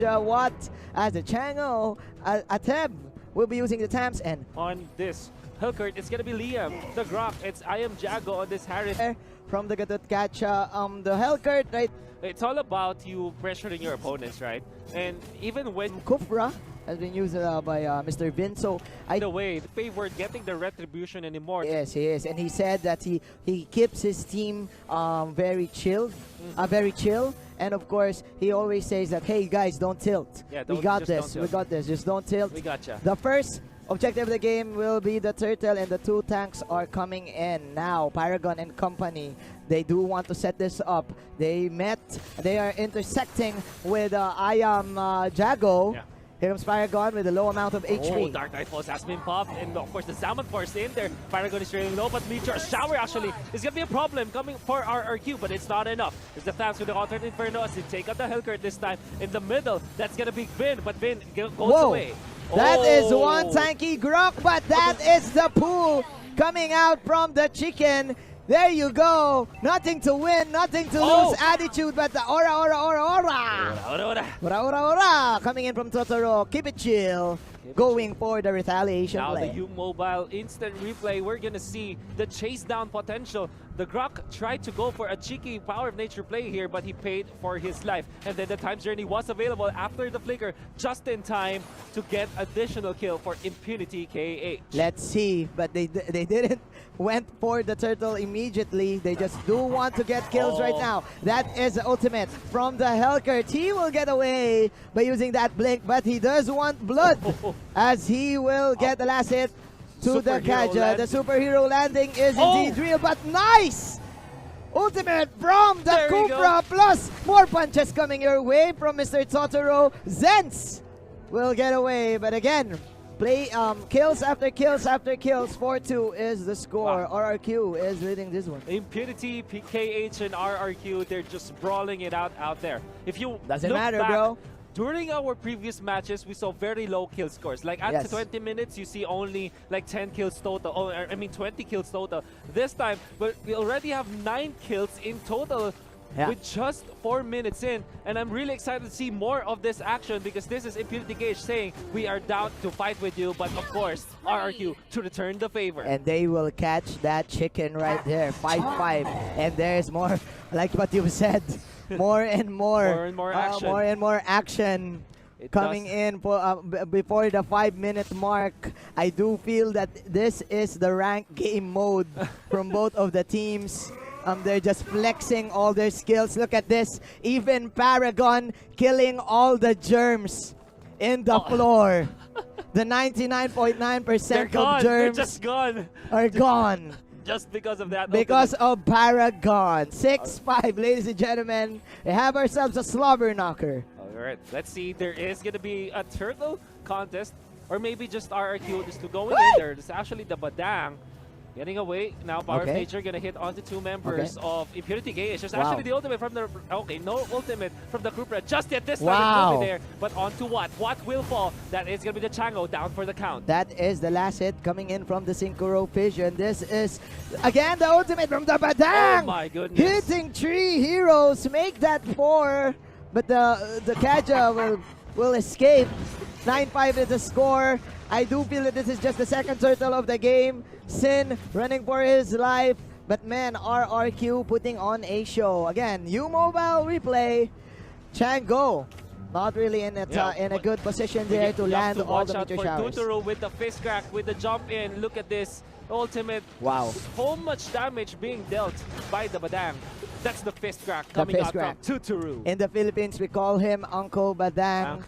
What as the Chango Ateb will be using the TAMS, and on this Hilkert, it's gonna be Liam. The Grok, it's IM Jago on this Harris. From the Gatut Catch, the Hilkert, right? It's all about you pressuring your opponents, right? And even when Kufra has been used by Mr. Vin, so the way the favored getting the retribution anymore. Yes, he is, and he said that he keeps his team very chill, very chill. And of course, he always says that, hey guys, don't tilt. Yeah, we got this. We got this. Just don't tilt. We gotcha. The first objective of the game will be the turtle, and the 2 tanks are coming in now. Paragon and company, they do want to set this up. They are intersecting with IM Jago. Yeah. Here comes Paragon with a low amount of HP. Oh, Dark Knight Falls has been popped, and of course the Salmon Force in there. Paragon is really low, but Meteor Shower actually is going to be a problem coming for RRQ, but it's not enough. It's the Thames with the alternate Inferno as they take out the Hilkert this time. In the middle, that's going to be Vin, but Vin goes away. That is one tanky Grok, but that is the pool coming out from the chicken. There you go. Nothing to win, nothing to lose attitude, but the aura. Coming in from Totoro. Keep it chill. Going for the retaliation now play. The U-Mobile instant replay, we're going to see the chase down potential. The Grok tried to go for a cheeky Power of Nature play here, but he paid for his life. And then the Time Journey was available after the flicker, just in time to get additional kill for Impunity KH. Let's see, but they didn't went for the turtle immediately. They just do want to get kills right now. That is the ultimate from the Hilkert. He will get away by using that blink, but he does want blood as he will get the last hit to the Kaja. The superhero landing is indeed real, but nice! Ultimate from the Cobra, plus more punches coming your way from Mr. Totoro. Zens will get away, but again, kills after kills after kills. 4-2 is the score. RRQ is leading this one. Impunity, KH, and RRQ, they're just brawling it out there. If you doesn't matter, back, bro. During our previous matches, we saw very low kill scores. Like at 20 minutes, you see only like 10 kills total. Oh, I mean 20 kills total. This time, but we already have 9 kills in total. With just 4 minutes in, and I'm really excited to see more of this action because this is Impunity KH saying we are down to fight with you, but of course RRQ to return the favor. And they will catch that chicken right there, 5-5, and there's more, like what you said, more and more action. Coming in for, before the 5-minute mark. I do feel that this is the ranked game mode from both of the teams. They're just flexing all their skills. Look at this. Even Paragon killing all the germs in the floor. The 99.9% of germs they're just gone. Are gone. Just because of that. Because of Paragon. 6-5, ladies and gentlemen. We have ourselves a slobber knocker. Alright, let's see. There is going to be a turtle contest. Or maybe just RRQ just to go in there. This is actually the Badang. Getting away. Now Power of Nature gonna hit onto 2 members of Impunity KH. There's actually the ultimate from the... Okay, no ultimate from the Krupra just yet this time. It will be there. But onto what? What will fall? That is gonna be the Chango down for the count. That is the last hit coming in from the Synchro Fission. This is, again, the ultimate from the Badang! Oh my goodness. Hitting 3 heroes. Make that 4. But the Kaja will escape. 9-5 is the score. I do feel that this is just the second turtle of the game. Sin running for his life. But man, RRQ putting on a show. Again, U-Mobile replay. Chango not really in a good position there to land all the meteor showers. Totoro with the fist crack, with the jump in. Look at this ultimate. Wow. So much damage being dealt by the Badang. That's the fist crack coming out from Totoro. In the Philippines, we call him Uncle Badang.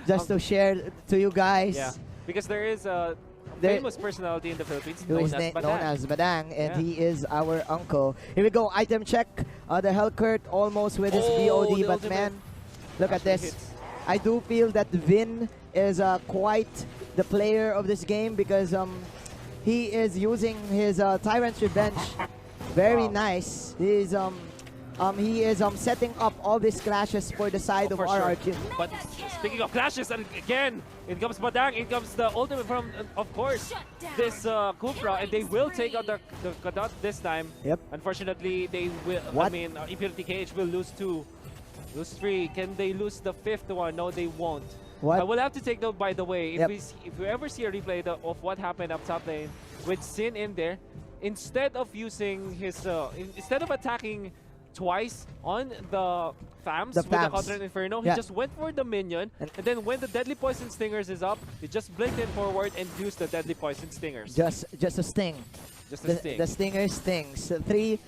Just to share to you guys. Yeah. Because there is a famous personality in the Philippines known as Badang. And he is our uncle. Here we go, item check. The Hilkert almost with his BOD, but man, look at this. I do feel that Vin is quite the player of this game because he is using his Tyrant's Revenge. Very nice. He is setting up all these clashes for the side of RRQ. But speaking of clashes, and again, it comes Badang, it comes the ultimate from, of course, this Cupra, and they will take out the Kadot this time. Yep. Unfortunately, they will. I mean, Impunity KH will lose 2. Lose 3. Can they lose the 5th one? No, they won't. What? I will have to take note, by the way, Yep. if we ever see a replay of what happened up top lane with Sin in there, instead of using his, instead of attacking twice on the FAMs with the Counter Inferno, he just went for the minion, and then when the Deadly Poison Stingers is up, he just blinked in forward and used the Deadly Poison Stingers. Just a sting. Just a sting. The stinger stings. 13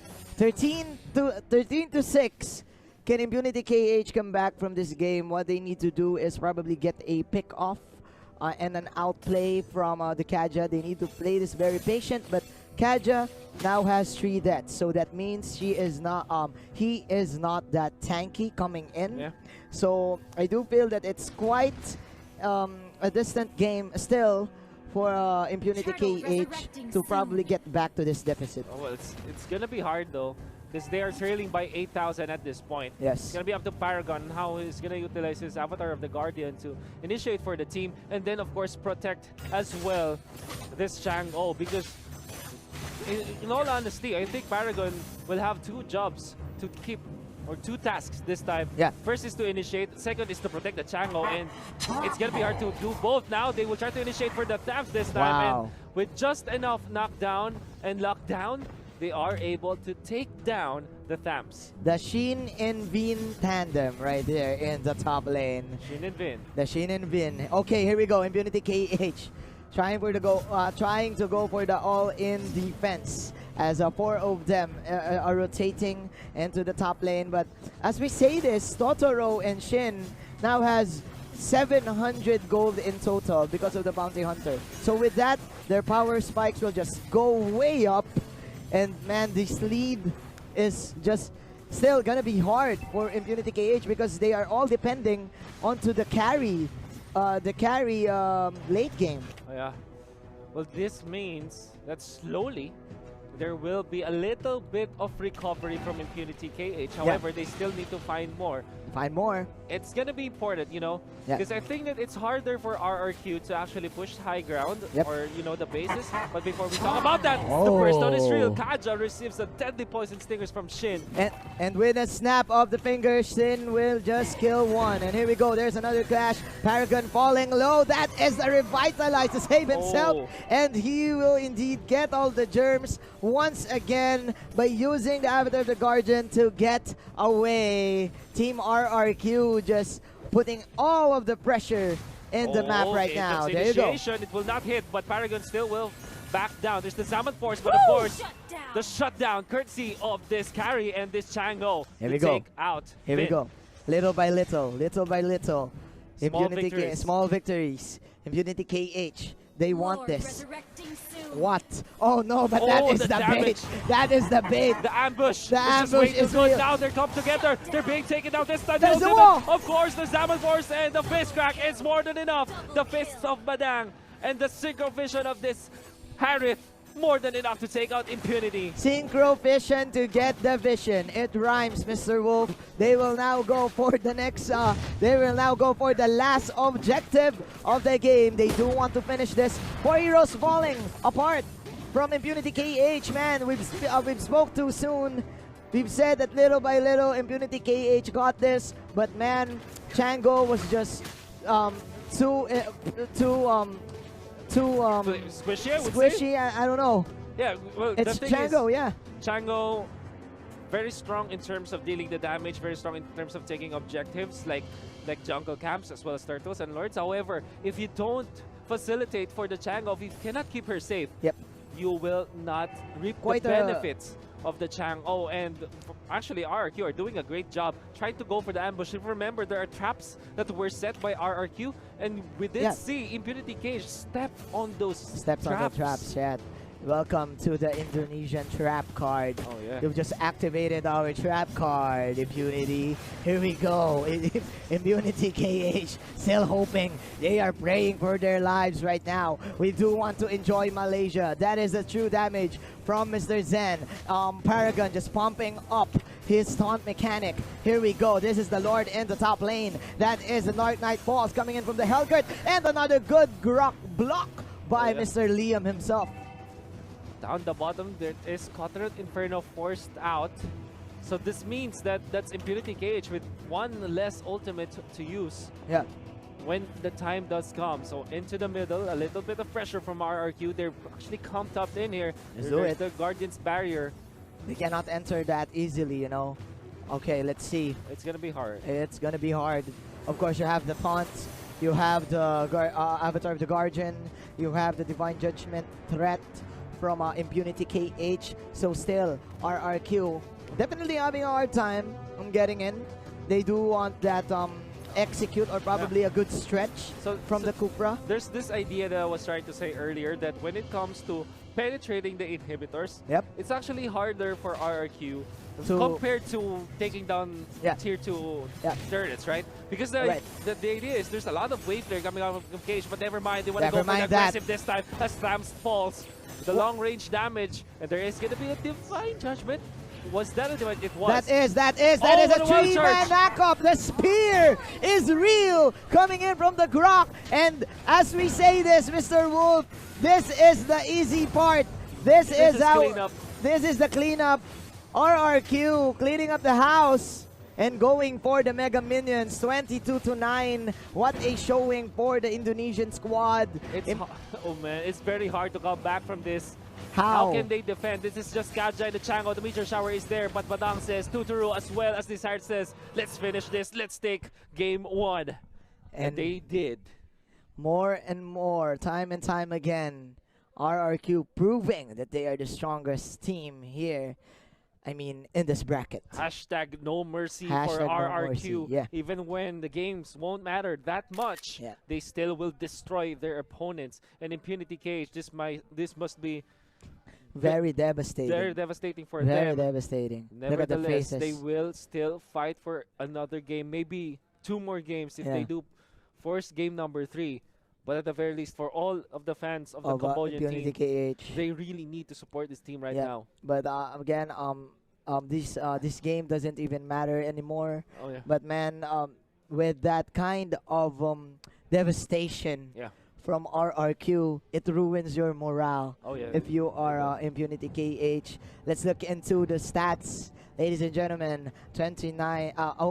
to 6. Can Impunity KH come back from this game? What they need to do is probably get a pick off and an outplay from the Kaja. They need to play this very patient, but Kaja now has 3 deaths, so that means he is not that tanky coming in. Yeah. So I do feel that it's quite a distant game still for Impunity KH to probably get back to this deficit. Oh, well, it's gonna be hard though, because they are trailing by 8,000 at this point. Yes. It's gonna be up to Paragon how he's gonna utilize his Avatar of the Guardian to initiate for the team, and then of course protect as well this Chang'o, because in all honesty, I think Paragon will have 2 jobs to keep, or 2 tasks this time. Yeah. First is to initiate, second is to protect the Chang'o, and it's gonna be hard to do both now. They will try to initiate for the Thaps this time, and with just enough knockdown and lockdown, they are able to take down the Thaps. The Shin and Vin tandem right there in the top lane. Shin and Vin. The Shin and Vin. Okay, here we go. Impunity KH trying to go for the all-in defense as 4 of them are rotating into the top lane. But as we say this, Totoro and Shin now has 700 gold in total because of the Bounty Hunter. So with that, their power spikes will just go way up. And man, this lead is just still gonna be hard for Impunity KH because they are all depending onto the carry late game. Oh, yeah. Well, this means that slowly there will be a little bit of recovery from Impunity KH. However, they still need to find more. It's gonna be important, you know, because I think that it's harder for RRQ to actually push high ground or, you know, the bases. But before we talk about that, the first one is real. Kaja receives the Deadly Poison Stingers from Shin. And with a snap of the finger, Shin will just kill 1. And here we go. There's another clash. Paragon falling low. That is the Revitalize to save himself. And he will indeed get all the germs once again by using the Avatar of the Guardian to get away. Team RRQ just putting all of the pressure in the map right now. There you go. It will not hit, but Paragon still will back down. There's the Salmon Force, but of course, the shutdown courtesy of this carry and this Chang'o to take out. Here we go. Little by little. Small victories. Impunity KH. They want this. What? Oh no, but that is the bait. That is the bait. The ambush. The ambush is going real. down. They come together. They're being taken down this time. There's the wall. Of course, the Salmon Force and the Fist Crack. It's more than enough. The Fists of Badang and the Synchro Vision of this Harith. More than enough to take out Impunity. Synchro Vision to get the vision. It rhymes, Mr. Wolf. They will now go for the next, they will now go for the last objective of the game. They do want to finish this. 4 heroes falling apart from Impunity KH, man. We've spoke too soon. We've said that little by little Impunity KH got this, but man, Chang'o was just too squishy. I don't know. Yeah, well, it's Chang'o, Chang'o, very strong in terms of dealing the damage, very strong in terms of taking objectives like jungle camps as well as turtles and lords. However, if you don't facilitate for the Chang'o, if you cannot keep her safe, you will not reap the benefits of the Chang'o. And actually, RRQ are doing a great job trying to go for the ambush. If you remember, there are traps that were set by RRQ, and we did see Impunity KH step on those traps. Welcome to the Indonesian trap card. Oh yeah. You've just activated our trap card, Impunity. Here we go. Impunity KH still hoping. They are praying for their lives right now. We do want to enjoy Malaysia. That is the true damage from Mr. Zen. Paragon just pumping up his taunt mechanic. Here we go. This is the Lord in the top lane. That is the Dark Knight Falls coming in from the Hellgurt. And another good block by Mr. Liam himself. Down the bottom, there is Counter Inferno forced out. So this means that that's Impunity KH with one less ultimate to use Yeah. when the time does come. So into the middle, a little bit of pressure from RRQ. They're actually camped up in here. Let's do There's it. the Guardian's barrier. They cannot enter that easily, you know. Okay, let's see. It's gonna be hard. It's gonna be hard. Of course, you have the taunts, you have the Avatar of the Guardian, you have the Divine Judgment threat from Impunity KH. So still, RRQ definitely having a hard time on getting in. They do want that execute or probably a good stretch from the Cupra. There's this idea that I was trying to say earlier that when it comes to penetrating the inhibitors, it's actually harder for RRQ compared to taking down tier 2 turrets, right? Because the idea is there's a lot of wave flare coming out of KH, but never mind, they want to go for the aggressive this time as Rams falls. The long range damage, and there is going to be a Divine Judgment. Was that a Divine? It was. That is a 3-man knockup. The spear is real coming in from the Grok. And as we say this, Mr. Wolf, this is the easy part. This is the cleanup. RRQ cleaning up the house and going for the Mega Minions, 22-9. What a showing for the Indonesian squad. Oh man, it's very hard to come back from this. How can they defend? This is just Kaja in the Chango. The meteor shower is there, but Badang says, Tuturu as well as Desire says, let's finish this. Let's take game 1. And they did. More and more, time and time again, RRQ proving that they are the strongest team here. I mean, in this bracket. Hashtag no mercy for RRQ. No mercy. Even when the games won't matter that much, they still will destroy their opponents. And Impunity KH, this must be very devastating. Very devastating for them. Very devastating. Look at the faces. They will still fight for another game. Maybe 2 more games if they do force game number 3. But at the very least, for all of the fans of the Cambodian team, KH, they really need to support this team right now. But again, this game doesn't even matter anymore. Oh, yeah. But man, with that kind of devastation from RRQ, it ruins your morale. Oh, yeah. If you are Impunity KH, let's look into the stats, ladies and gentlemen. 29.